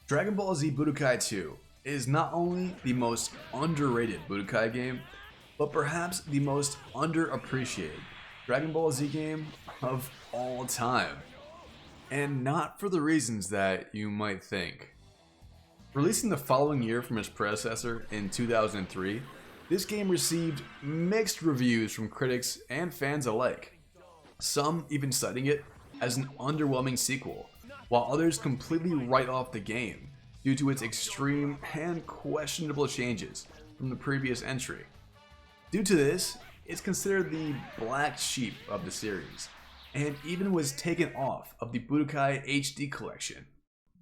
Dragon Ball Z Budokai 2 is not only the most underrated Budokai game, but perhaps the most underappreciated Dragon Ball Z game of all time. And not for the reasons that you might think. Releasing the following year from its predecessor in 2003, this game received mixed reviews from critics and fans alike. Some even citing it as an underwhelming sequel, while others completely write off the game due to its extreme and questionable changes from the previous entry. Due to this, it's considered the black sheep of the series, and even was taken off of the Budokai HD collection.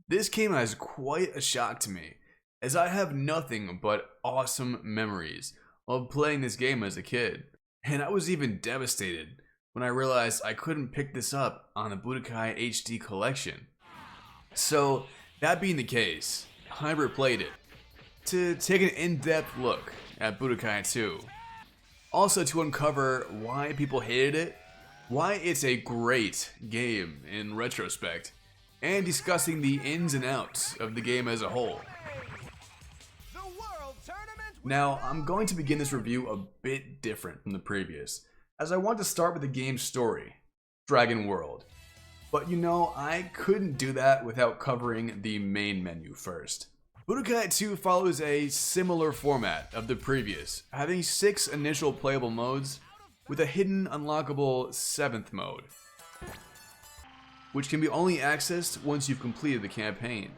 This came as quite a shock to me, as I have nothing but awesome memories of playing this game as a kid, and I was even devastated when I realized I couldn't pick this up on the Budokai HD collection. So, that being the case, I replayed it to take an in-depth look at Budokai 2. Also to uncover why people hated it, why it's a great game in retrospect, and discussing the ins and outs of the game as a whole. Now, I'm going to begin this review a bit different from the previous, as I want to start with the game's story, Dragon World. But you know, I couldn't do that without covering the main menu first. Budokai 2 follows a similar format of the previous, having 6 initial playable modes, with a hidden unlockable 7th mode, which can be only accessed once you've completed the campaign.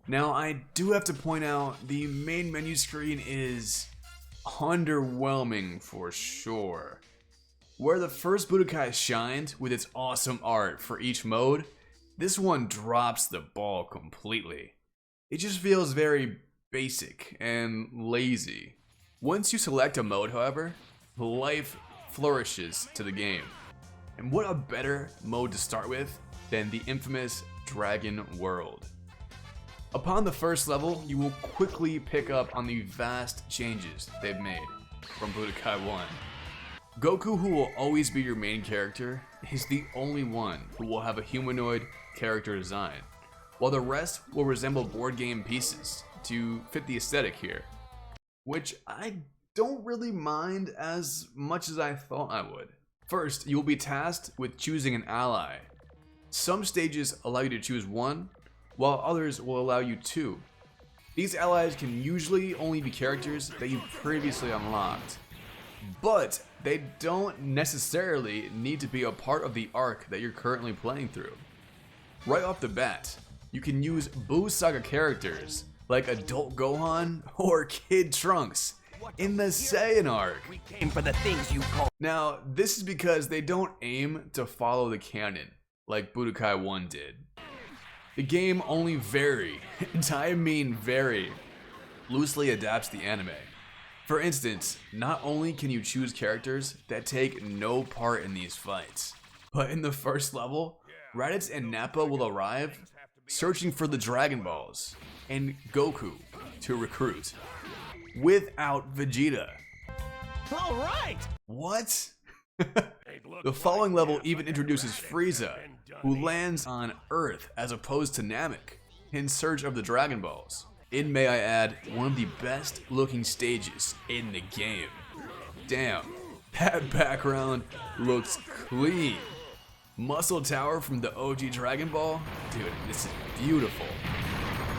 Now, I do have to point out, the main menu screen is underwhelming for sure. Where the first Budokai shined with its awesome art for each mode, this one drops the ball completely. It just feels very basic and lazy. Once you select a mode, however, life flourishes to the game. And what a better mode to start with than the infamous Dragon World. Upon the first level, you will quickly pick up on the vast changes they've made from Budokai 1. Goku, who will always be your main character, is the only one who will have a humanoid character design, while the rest will resemble board game pieces to fit the aesthetic here, which I don't really mind as much as I thought I would. First, you will be tasked with choosing an ally. Some stages allow you to choose one, while others will allow you 2. These allies can usually only be characters that you've previously unlocked, but they don't necessarily need to be a part of the arc that you're currently playing through. Right off the bat, you can use Buu Saga characters like Adult Gohan or Kid Trunks in the Saiyan arc. We came for the things you call. Now, this is because they don't aim to follow the canon like Budokai 1 did. The game only very, and I mean very, loosely adapts the anime. For instance, not only can you choose characters that take no part in these fights, but in the first level, Raditz and Nappa will arrive searching for the Dragon Balls and Goku to recruit, without Vegeta. All right. What? The following level even introduces Frieza, who lands on Earth as opposed to Namek, in search of the Dragon Balls. In, may I add, one of the best looking stages in the game. Damn, that background looks clean. Muscle Tower from the OG Dragon Ball? Dude, this is beautiful.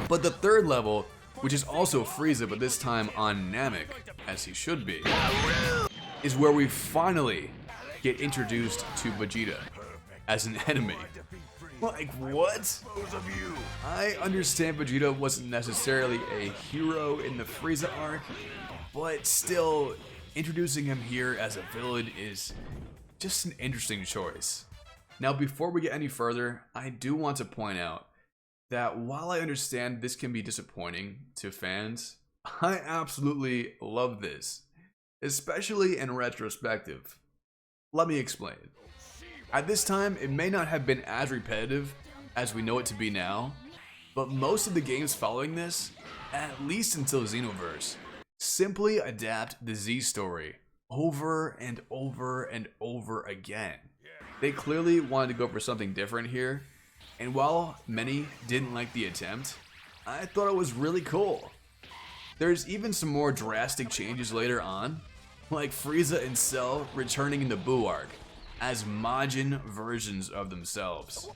But the third level, which is also Frieza but this time on Namek, as he should be, is where we finally get introduced to Vegeta as an enemy. Like, what? I understand Vegeta wasn't necessarily a hero in the Frieza arc, but still, introducing him here as a villain is just an interesting choice. Now, before we get any further, I do want to point out that while I understand this can be disappointing to fans, I absolutely love this, especially in retrospective. Let me explain. At this time, it may not have been as repetitive as we know it to be now, but most of the games following this, at least until Xenoverse, simply adapt the Z story over and over and over again. They clearly wanted to go for something different here, and while many didn't like the attempt, I thought it was really cool. There's even some more drastic changes later on, like Frieza and Cell returning in the Buu arc as Majin versions of themselves.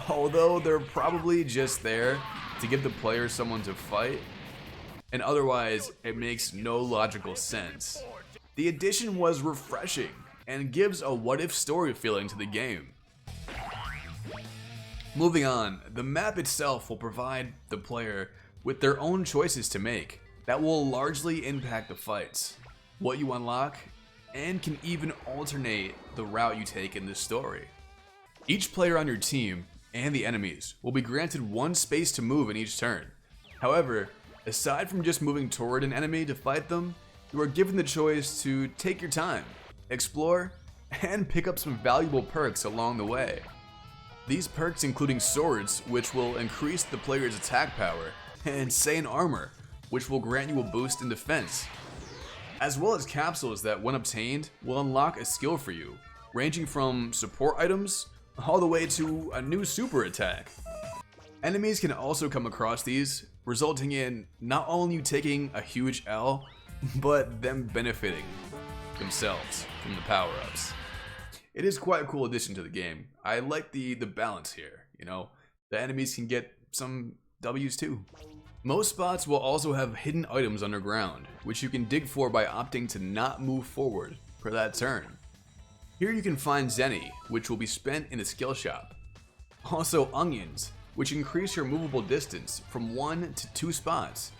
Although they're probably just there to give the player someone to fight, and otherwise it makes no logical sense. The addition was refreshing and gives a what-if story feeling to the game. Moving on, the map itself will provide the player with their own choices to make that will largely impact the fights, what you unlock, and can even alternate the route you take in this story. Each player on your team and the enemies will be granted one space to move in each turn. However, aside from just moving toward an enemy to fight them, you are given the choice to take your time, explore, and pick up some valuable perks along the way. These perks including swords, which will increase the player's attack power, and Saiyan armor, which will grant you a boost in defense, as well as capsules that, when obtained, will unlock a skill for you, ranging from support items all the way to a new super attack. Enemies can also come across these, resulting in not only you taking a huge L, but them benefiting themselves from the power-ups. It is quite a cool addition to the game. I like the balance here, you know, the enemies can get some W's too. Most spots will also have hidden items underground, which you can dig for by opting to not move forward for that turn. Here you can find Zenny, which will be spent in a skill shop. Also onions, which increase your movable distance from 1 to 2 spots.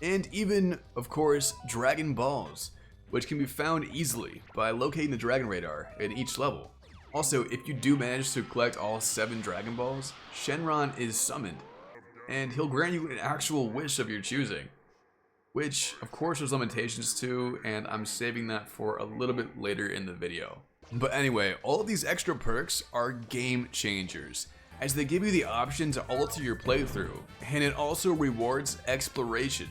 And even, of course, dragonballz, which can be found easily by locating the dragon radar in each level. Also, if you do manage to collect all 7 dragonballs, Shenron is summoned, and he'll grant you an actual wish of your choosing, which of course there's limitations to, and I'm saving that for a little bit later in the video. But anyway, all of these extra perks are game changers, as they give you the option to alter your playthrough, and it also rewards exploration,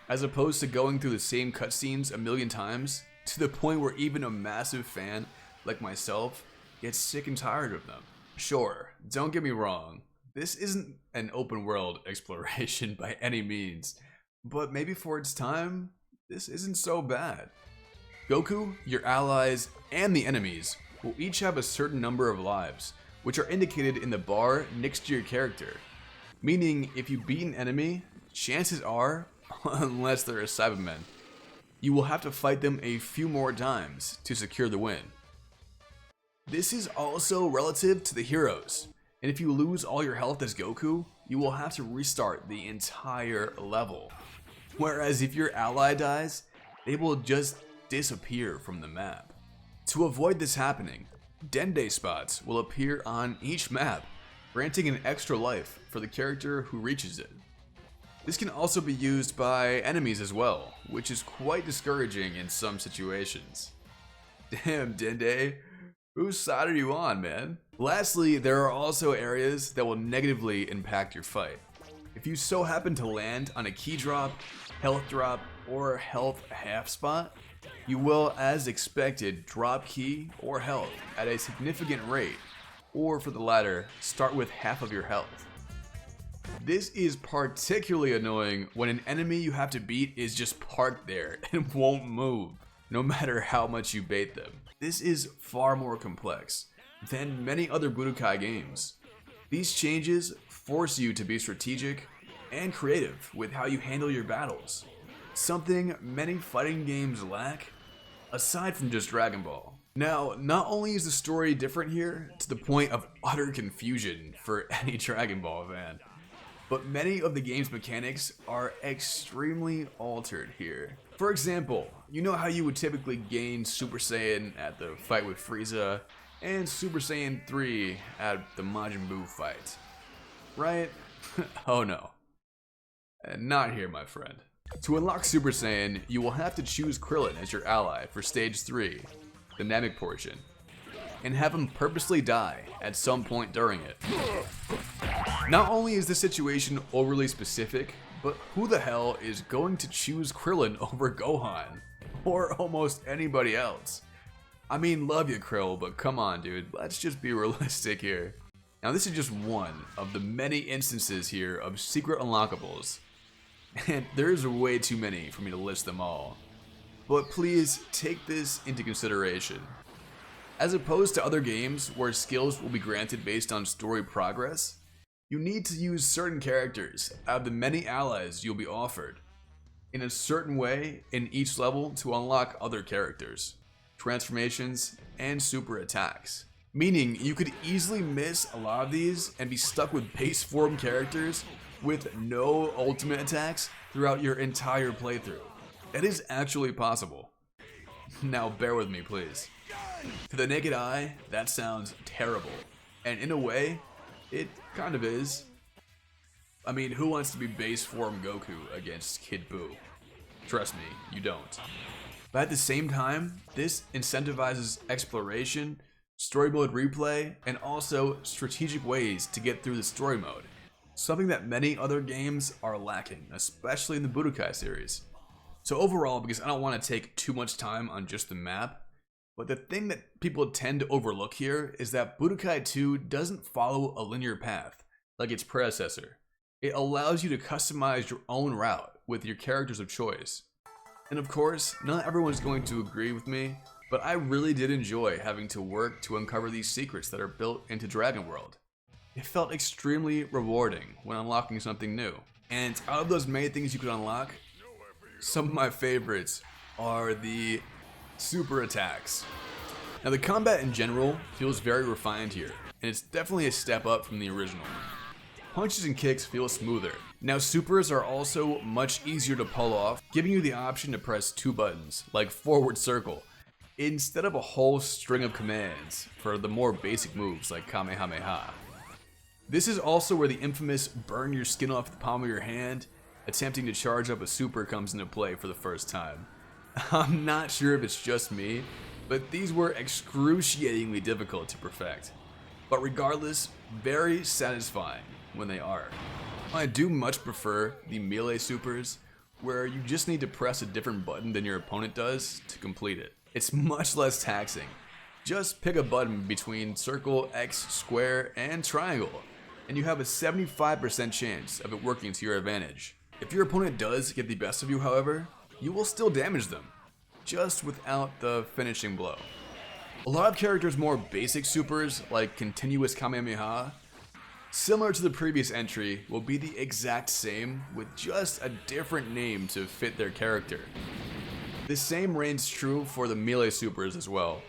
as opposed to going through the same cutscenes a million times, to the point where even a massive fan like myself gets sick and tired of them. Sure, don't get me wrong, this isn't an open world exploration by any means, but maybe for its time, this isn't so bad. Goku, your allies, and the enemies will each have a certain number of lives, which are indicated in the bar next to your character. Meaning, if you beat an enemy, chances are, unless they're a Cybermen, you will have to fight them a few more times to secure the win. This is also relative to the heroes, and if you lose all your health as Goku, you will have to restart the entire level. Whereas if your ally dies, they will just disappear from the map. To avoid this happening, Dende spots will appear on each map, granting an extra life for the character who reaches it. This can also be used by enemies as well, which is quite discouraging in some situations. Damn, Dende, whose side are you on, man? Lastly, there are also areas that will negatively impact your fight. If you so happen to land on a key drop, health drop, or health half spot, you will, as expected, drop key or health at a significant rate, or for the latter, start with half of your health. This is particularly annoying when an enemy you have to beat is just parked there and won't move, no matter how much you bait them. This is far more complex than many other Budokai games. These changes force you to be strategic and creative with how you handle your battles, something many fighting games lack, aside from just Dragon Ball. Now, not only is the story different here to the point of utter confusion for any Dragon Ball fan, but many of the game's mechanics are extremely altered here. For example, you know how you would typically gain Super Saiyan at the fight with Frieza, and Super Saiyan 3 at the Majin Buu fight, right? Oh no. Not here, my friend. To unlock Super Saiyan, you will have to choose Krillin as your ally for stage 3, the Namek portion, and have him purposely die at some point during it. Not only is the situation overly specific, but who the hell is going to choose Krillin over Gohan? Or almost anybody else? I mean, love you, Krill, but come on, dude, let's just be realistic here. Now this is just one of the many instances here of secret unlockables, and there's way too many for me to list them all. But please take this into consideration. As opposed to other games where skills will be granted based on story progress, you need to use certain characters out of the many allies you'll be offered in a certain way in each level to unlock other characters, transformations, and super attacks. Meaning you could easily miss a lot of these and be stuck with base form characters with no ultimate attacks throughout your entire playthrough. That is actually possible. Now bear with me, please. To the naked eye, that sounds terrible. And in a way, it kind of is. I mean, who wants to be base form Goku against Kid Buu? Trust me, you don't. But at the same time, this incentivizes exploration, story mode replay, and also strategic ways to get through the story mode. Something that many other games are lacking, especially in the Budokai series. So overall, because I don't want to take too much time on just the map, but the thing that people tend to overlook here is that Budokai 2 doesn't follow a linear path like its predecessor. It allows you to customize your own route with your characters of choice. And of course, not everyone's going to agree with me, but I really did enjoy having to work to uncover these secrets that are built into Dragon World. It felt extremely rewarding when unlocking something new. And out of those many things you could unlock, some of my favorites are the super attacks. Now the combat in general feels very refined here, and it's definitely a step up from the original. Punches and kicks feel smoother. Now supers are also much easier to pull off, giving you the option to press 2 buttons, like forward circle, instead of a whole string of commands for the more basic moves like Kamehameha. This is also where the infamous burn your skin off the palm of your hand, attempting to charge up a super comes into play for the first time. I'm not sure if it's just me, but these were excruciatingly difficult to perfect. But regardless, very satisfying when they are. I do much prefer the melee supers, where you just need to press a different button than your opponent does to complete it. It's much less taxing. Just pick a button between circle, X, square, and triangle, and you have a 75% chance of it working to your advantage. If your opponent does get the best of you, however, you will still damage them, just without the finishing blow. A lot of characters' more basic supers, like continuous Kamehameha, similar to the previous entry, will be the exact same with just a different name to fit their character. The same reigns true for the melee supers as well.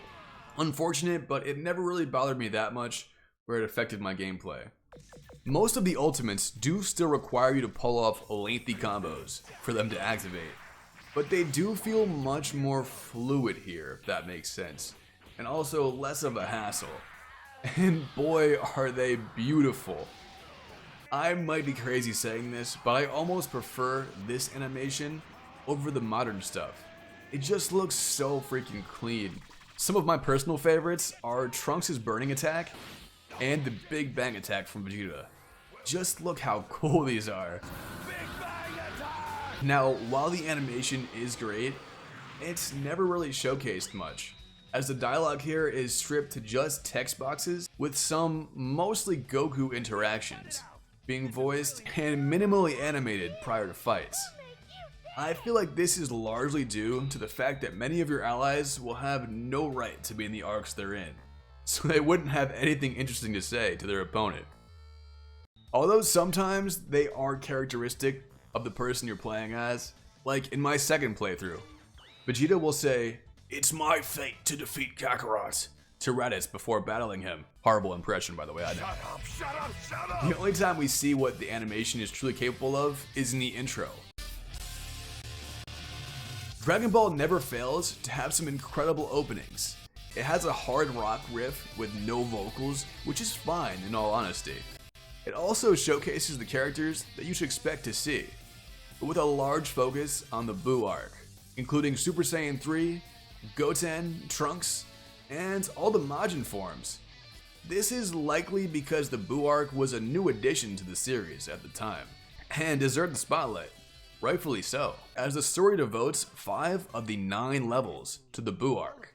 Unfortunate, but it never really bothered me that much where it affected my gameplay. Most of the ultimates do still require you to pull off lengthy combos for them to activate, but they do feel much more fluid here, if that makes sense, and also less of a hassle. And boy, are they beautiful. I might be crazy saying this, but I almost prefer this animation over the modern stuff. It just looks so freaking clean. Some of my personal favorites are Trunks' burning attack and the Big Bang attack from Vegeta. Just look how cool these are. Now, while the animation is great, it's never really showcased much, as the dialogue here is stripped to just text boxes with some mostly Goku interactions being voiced and minimally animated prior to fights. I feel like this is largely due to the fact that many of your allies will have no right to be in the arcs they're in, so they wouldn't have anything interesting to say to their opponent. Although sometimes they are characteristic of the person you're playing as, like in my second playthrough, Vegeta will say, "It's my fate to defeat Kakarot," to Raditz before battling him. Horrible impression, by the way, I know. Shut up! The only time we see what the animation is truly capable of is in the intro. Dragon Ball never fails to have some incredible openings. It has a hard rock riff with no vocals, which is fine in all honesty. It also showcases the characters that you should expect to see, but with a large focus on the Buu arc, including Super Saiyan 3, Goten, Trunks, and all the Majin forms. This is likely because the Buu arc was a new addition to the series at the time, and deserved the spotlight. Rightfully so, as the story devotes 5 of the 9 levels to the Buu arc,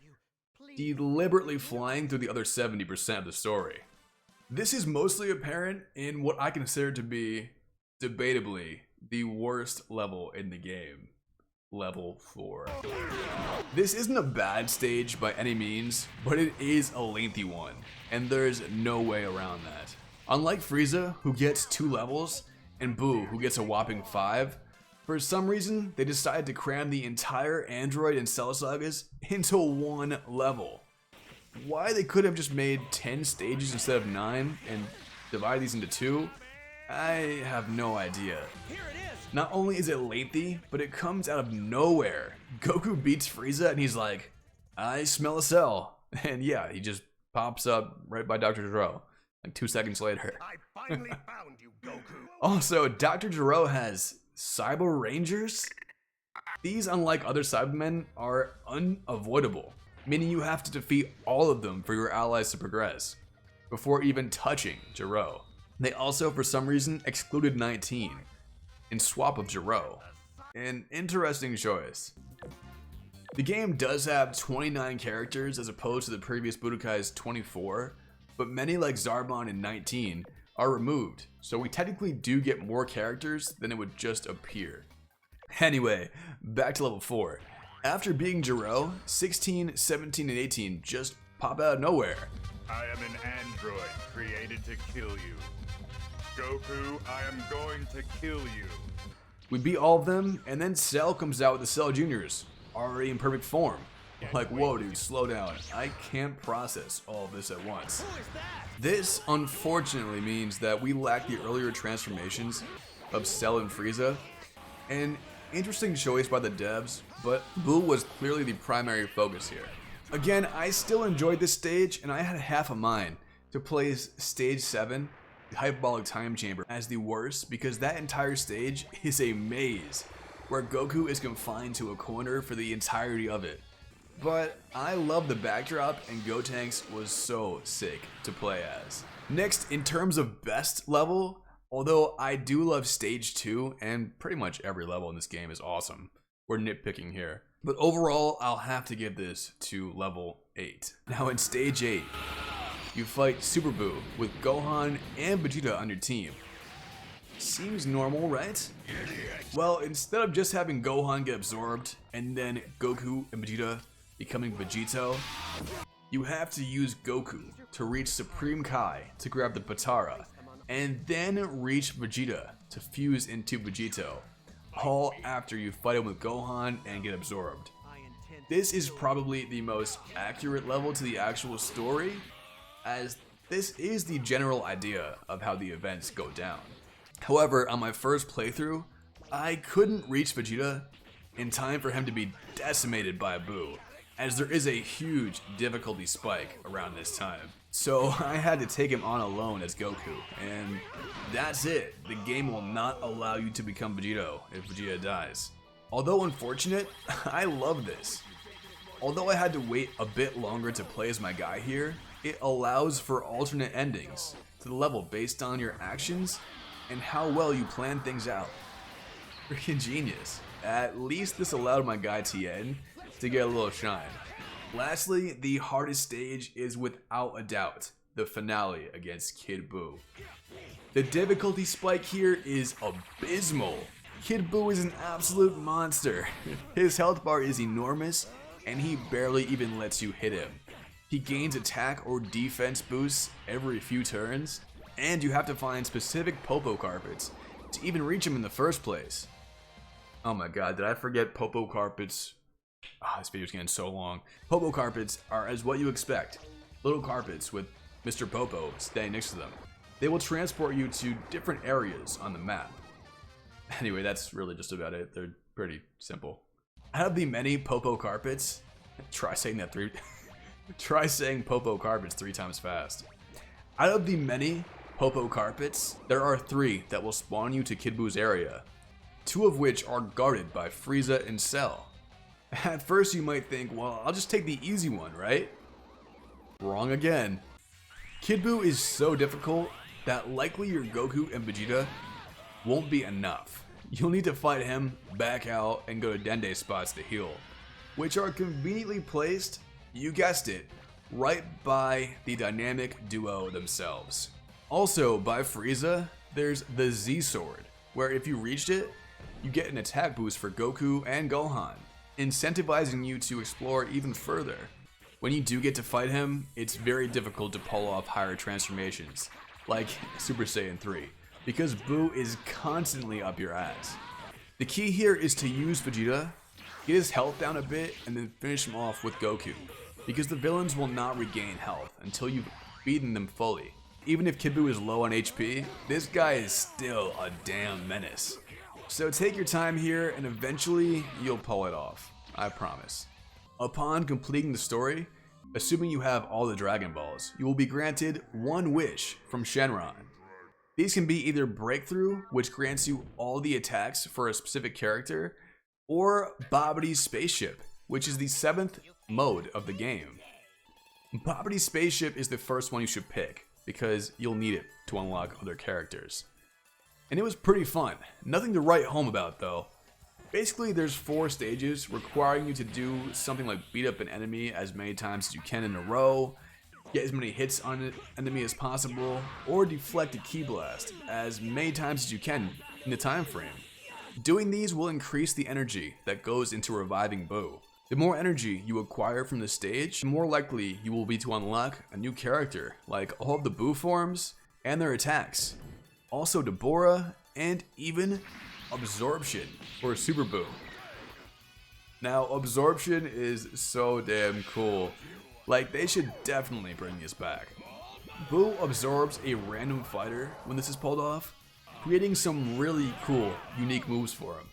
deliberately flying through the other 70% of the story. This is mostly apparent in what I consider to be, debatably, the worst level in the game. Level 4. This isn't a bad stage by any means, but it is a lengthy one, and there's no way around that. Unlike Frieza, who gets 2 levels, and Boo, who gets a whopping 5, for some reason, they decided to cram the entire Android and Cell sagas into 1 level. Why they could have just made 10 stages instead of 9 and divided these into 2, I have no idea. Not only is it lengthy, but it comes out of nowhere. Goku beats Frieza and he's like, I smell a cell. And yeah, he just pops up right by Dr. Gero, like 2 seconds later. I finally found you, Goku. Also, Dr. Gero has Cyber Rangers? These, unlike other Cybermen, are unavoidable, meaning you have to defeat all of them for your allies to progress, before even touching Gero. They also, for some reason, excluded 19, in swap of Gero. An interesting choice. The game does have 29 characters as opposed to the previous Budokai's 24, but many like Zarbon and 19 are removed, so we technically do get more characters than it would just appear. Anyway, back to level 4. After beating Gero, 16, 17, and 18 just pop out of nowhere. I am an android created to kill you. Goku, I am going to kill you. We beat all of them, and then Cell comes out with the Cell Juniors, already in perfect form. Like, whoa dude, slow down. I can't process all of this at once. This, unfortunately, means that we lack the earlier transformations of Cell and Frieza. An interesting choice by the devs, but Boo was clearly the primary focus here. Again, I still enjoyed this stage, and I had half a mind to place Stage 7, the Hyperbolic Time Chamber, as the worst, because that entire stage is a maze, where Goku is confined to a corner for the entirety of it. But I love the backdrop, and Gotenks was so sick to play as. Next, in terms of best level, although I do love Stage 2, and pretty much every level in this game is awesome, we're nitpicking here. But overall, I'll have to give this to level 8. Now in Stage 8, you fight Super Boo with Gohan and Vegeta on your team. Seems normal, right? Well, instead of just having Gohan get absorbed, and then Goku and Vegeta becoming Vegito, you have to use Goku to reach Supreme Kai to grab the Patara, and then reach Vegeta to fuse into Vegito, all after you fight him with Gohan and get absorbed. This is probably the most accurate level to the actual story, as this is the general idea of how the events go down. However, on my first playthrough, I couldn't reach Vegeta in time for him to be decimated by Boo, as there is a huge difficulty spike around this time. So I had to take him on alone as Goku, and that's it. The game will not allow you to become Vegito if Vegeta dies. Although unfortunate, I love this. Although I had to wait a bit longer to play as my guy here, it allows for alternate endings to the level based on your actions and how well you plan things out. Freaking genius. At least this allowed my guy Tien to get a little shine. Lastly, the hardest stage is without a doubt the finale against Kid Buu. The difficulty spike here is abysmal. Kid Buu is an absolute monster. His health bar is enormous, and he barely even lets you hit him. He gains attack or defense boosts every few turns, and you have to find specific Popo carpets to even reach him in the first place. Oh my god, did I forget Popo carpets? This video's getting so long. Popo carpets are as what you expect. Little carpets with Mr. Popo standing next to them. They will transport you to different areas on the map. Anyway, that's really just about it. They're pretty simple. Out of the many Popo carpets, try saying Popo carpets 3 times fast. Out of the many Popo carpets, there are 3 that will spawn you to Kid Buu's area, 2 of which are guarded by Frieza and Cell. At first you might think, well, I'll just take the easy one, right? Wrong again. Kid Buu is so difficult that likely your Goku and Vegeta won't be enough. You'll need to fight him, back out, and go to Dende spots to heal, which are conveniently placed, you guessed it, right by the dynamic duo themselves. Also, by Frieza, there's the Z Sword, where if you reached it, you get an attack boost for Goku and Gohan, incentivizing you to explore even further. When you do get to fight him, it's very difficult to pull off higher transformations, like Super Saiyan 3, because Buu is constantly up your ass. The key here is to use Vegeta, get his health down a bit, and then finish him off with Goku, because the villains will not regain health until you've beaten them fully. Even if Kid Buu is low on HP, this guy is still a damn menace. So take your time here and eventually you'll pull it off, I promise. Upon completing the story, assuming you have all the Dragon Balls, you will be granted one wish from Shenron. These can be either Breakthrough, which grants you all the attacks for a specific character, or Babidi's Spaceship, which is the 7th mode of the game. Babidi's Spaceship is the first one you should pick, because you'll need it to unlock other characters. And it was pretty fun. Nothing to write home about though. Basically, there's 4 stages requiring you to do something like beat up an enemy as many times as you can in a row, get as many hits on an enemy as possible, or deflect a ki blast as many times as you can in the time frame. Doing these will increase the energy that goes into reviving Buu. The more energy you acquire from the stage, the more likely you will be to unlock a new character, like all of the Buu forms and their attacks. Also Deborah, and even Absorption, or Super Buu. Now, Absorption is so damn cool. Like, they should definitely bring this back. Buu absorbs a random fighter when this is pulled off, creating some really cool, unique moves for him.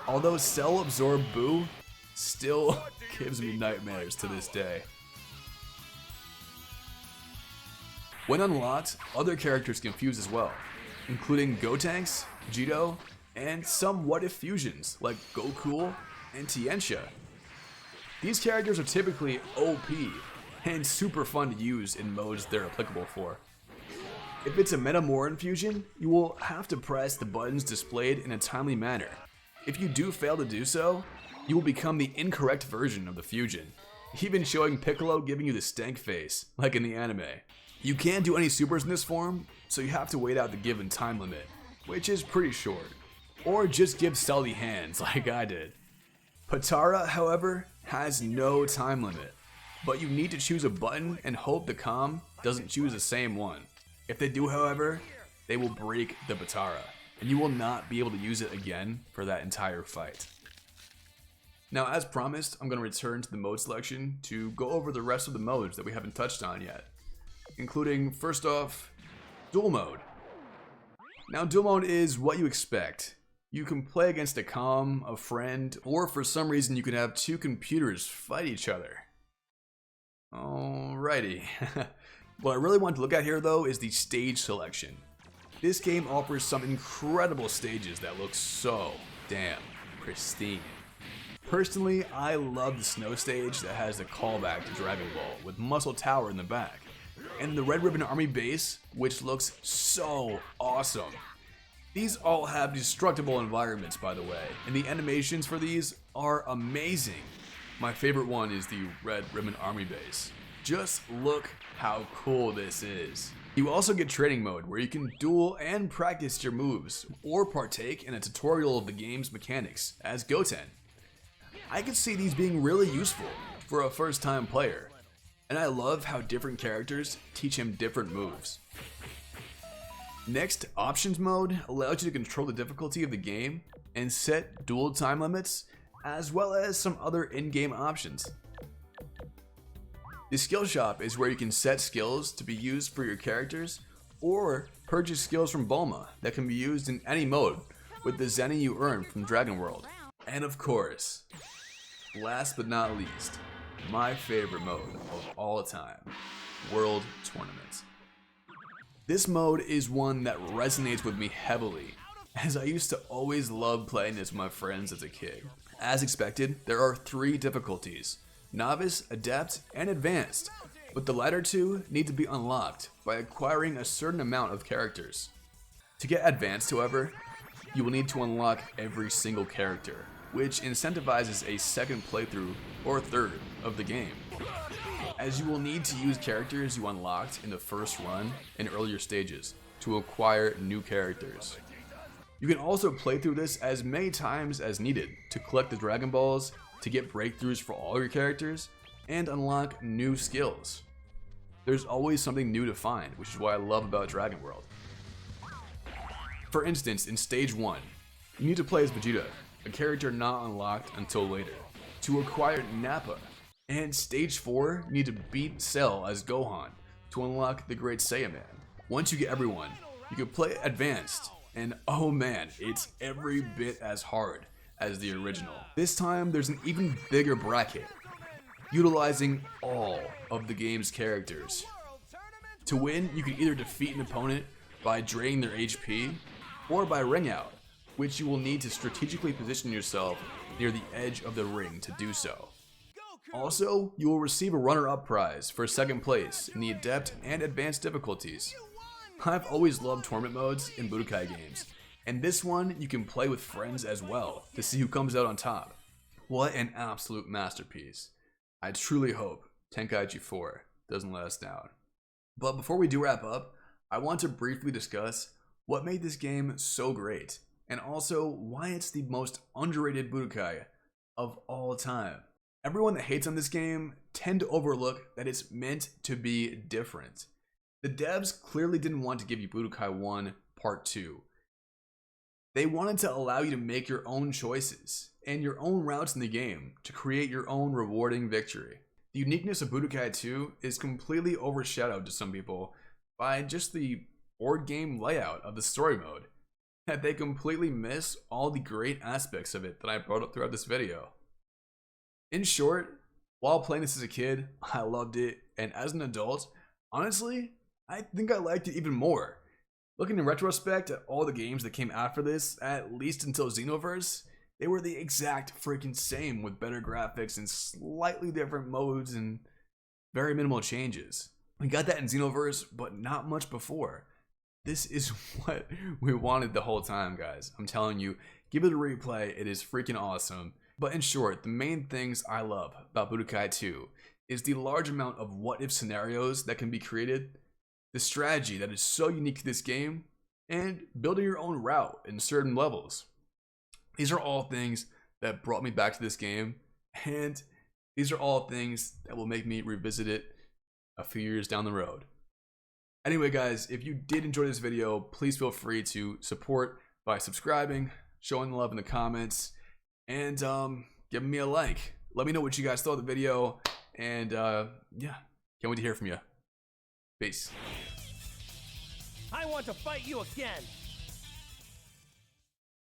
Although Cell Absorb Buu still gives me nightmares to this day. When unlocked, other characters can fuse as well, including Gotenks, Jito, and some what-if fusions like Goku and Tientia. These characters are typically OP and super fun to use in modes they're applicable for. If it's a Metamoran fusion, you will have to press the buttons displayed in a timely manner. If you do fail to do so, you will become the incorrect version of the fusion, even showing Piccolo giving you the stank face, like in the anime. You can't do any supers in this form, so you have to wait out the given time limit, which is pretty short. Or just give Cell hands like I did. Potara, however, has no time limit, but you need to choose a button and hope the comm doesn't choose the same one. If they do, however, they will break the Potara, and you will not be able to use it again for that entire fight. Now, as promised, I'm going to return to the mode selection to go over the rest of the modes that we haven't touched on yet, including, first off, Duel Mode. Now, Duel Mode is what you expect. You can play against a comm, a friend, or for some reason you can have 2 computers fight each other. Alrighty. What I really want to look at here though is the stage selection. This game offers some incredible stages that look so damn pristine. Personally, I love the snow stage that has the callback to Dragon Ball with Muscle Tower in the back, and the Red Ribbon Army base, which looks so awesome. These all have destructible environments, by the way, and the animations for these are amazing. My favorite one is the Red Ribbon Army base. Just look how cool this is. You also get training mode where you can duel and practice your moves, or partake in a tutorial of the game's mechanics as Goten. I could see these being really useful for a first time player, and I love how different characters teach him different moves. Next, Options mode allows you to control the difficulty of the game and set duel time limits, as well as some other in-game options. The skill shop is where you can set skills to be used for your characters, or purchase skills from Bulma that can be used in any mode with the Zenny you earn from Dragon World. And of course, last but not least, my favorite mode of all time, World Tournaments. This mode is one that resonates with me heavily, as I used to always love playing this with my friends as a kid. As expected, there are 3 difficulties: Novice, Adept, and Advanced, but the latter 2 need to be unlocked by acquiring a certain amount of characters. To get Advanced, however, you will need to unlock every single character, which incentivizes a second playthrough or third of the game. as you will need to use characters you unlocked in the first run and earlier stages to acquire new characters. You can also play through this as many times as needed to collect the Dragon Balls, to get breakthroughs for all your characters, and unlock new skills. There's always something new to find, which is what I love about Dragon World. For instance, in Stage 1, you need to play as Vegeta, a character not unlocked until later, to acquire Nappa. And Stage 4, you need to beat Cell as Gohan to unlock the Great Saiyaman. Once you get everyone, you can play Advanced, and oh man, it's every bit as hard as the original. This time, there's an even bigger bracket, utilizing all of the game's characters. To win, you can either defeat an opponent by draining their HP, or by ring out, which you will need to strategically position yourself near the edge of the ring to do so. Also, you will receive a runner-up prize for second place in the Adept and Advanced difficulties. I've always loved tournament modes in Budokai games, and this one you can play with friends as well to see who comes out on top. What an absolute masterpiece. I truly hope Tenkaichi 4 doesn't let us down. But before we do wrap up, I want to briefly discuss what made this game so great, and also why it's the most underrated Budokai of all time. Everyone that hates on this game tend to overlook that it's meant to be different. The devs clearly didn't want to give you Budokai 1 Part 2. They wanted to allow you to make your own choices and your own routes in the game to create your own rewarding victory. The uniqueness of Budokai 2 is completely overshadowed to some people by just the board game layout of the story mode, that they completely miss all the great aspects of it that I brought up throughout this video. In short, while playing this as a kid, I loved it, and as an adult, honestly, I think I liked it even more. Looking in retrospect at all the games that came after this, at least until Xenoverse, they were the exact freaking same with better graphics and slightly different modes and very minimal changes. We got that in Xenoverse, but not much before. This is what we wanted the whole time, guys. I'm telling you, give it a replay, it is freaking awesome. But in short, the main things I love about Budokai 2 is the large amount of what-if scenarios that can be created, the strategy that is so unique to this game, and building your own route in certain levels. These are all things that brought me back to this game, and these are all things that will make me revisit it a few years down the road. Anyway guys, if you did enjoy this video, please feel free to support by subscribing, showing love in the comments, and giving me a like. Let me know what you guys thought of the video, and yeah, can't wait to hear from you. Peace. I want to fight you again.